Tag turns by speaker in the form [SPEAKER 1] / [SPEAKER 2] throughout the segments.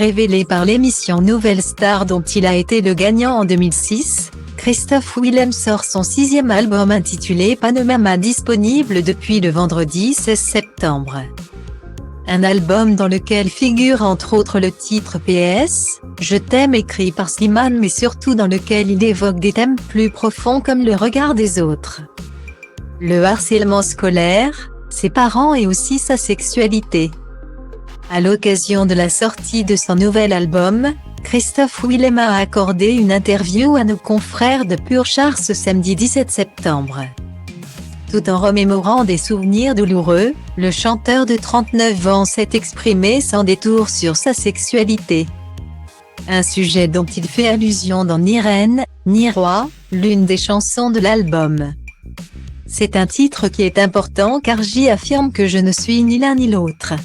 [SPEAKER 1] Révélé par l'émission Nouvelle Star dont il a été le gagnant en 2006, Christophe Willem sort son 6e album intitulé Panorama, disponible depuis le vendredi 16 septembre. Un album dans lequel figure entre autres le titre PS, Je t'aime, écrit par Slimane, mais surtout dans lequel il évoque des thèmes plus profonds comme le regard des autres, le harcèlement scolaire, ses parents et aussi sa sexualité. À l'occasion de la sortie de son nouvel album, Christophe Willem a accordé une interview à nos confrères de Pur Char ce samedi 17 septembre. Tout en remémorant des souvenirs douloureux, le chanteur de 39 ans s'est exprimé sans détour sur sa sexualité. Un sujet dont il fait allusion dans Ni Reine, Ni Roi, l'une des chansons de l'album. C'est un titre qui est important car j'y affirme que je ne suis ni l'un ni l'autre.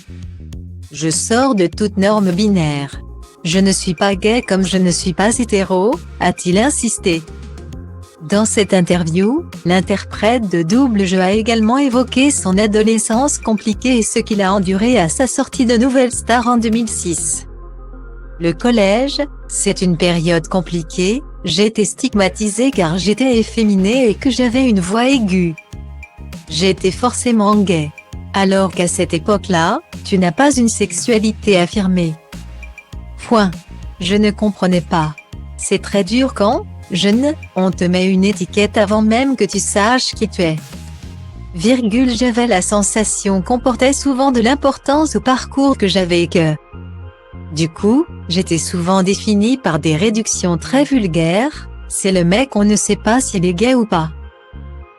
[SPEAKER 1] Je sors de toute norme binaire. Je ne suis pas gay comme je ne suis pas hétéro, a-t-il insisté. Dans cette interview, l'interprète de double jeu a également évoqué son adolescence compliquée et ce qu'il a enduré à sa sortie de Nouvelle Star en 2006. Le collège, c'est une période compliquée, j'ai été stigmatisée car j'étais efféminée et que j'avais une voix aiguë. J'étais forcément gay. Alors qu'à cette époque-là, tu n'as pas une sexualité affirmée. Point. Je ne comprenais pas. C'est très dur quand, jeune, on te met une étiquette avant même que tu saches qui tu es. J'avais la sensation qu'on portait souvent de l'importance au parcours que j'avais et que, du coup, j'étais souvent définie par des réductions très vulgaires, c'est le mec on ne sait pas s'il est gay ou pas.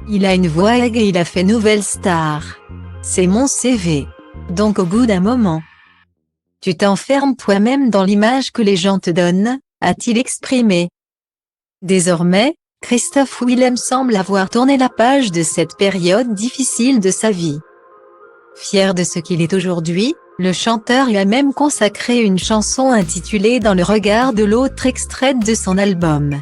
[SPEAKER 1] Il a une voix aiguë et il a fait Nouvelle Star. C'est mon CV. Donc au bout d'un moment, tu t'enfermes toi-même dans l'image que les gens te donnent, a-t-il exprimé. Désormais, Christophe Willem semble avoir tourné la page de cette période difficile de sa vie. Fier de ce qu'il est aujourd'hui, le chanteur lui a même consacré une chanson intitulée Dans le regard de l'autre, extraite de son album.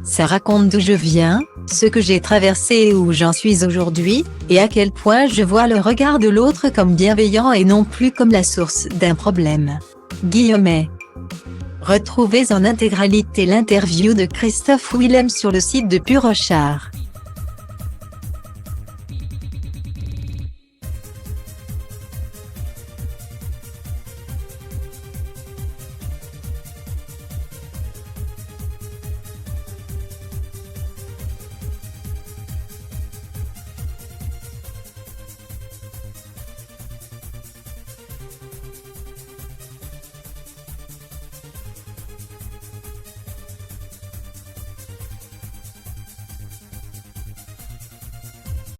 [SPEAKER 1] Ça raconte d'où je viens, ce que j'ai traversé et où j'en suis aujourd'hui, et à quel point je vois le regard de l'autre comme bienveillant et non plus comme la source d'un problème. Guillemets. Retrouvez en intégralité l'interview de Christophe Willem sur le site de Pur Char.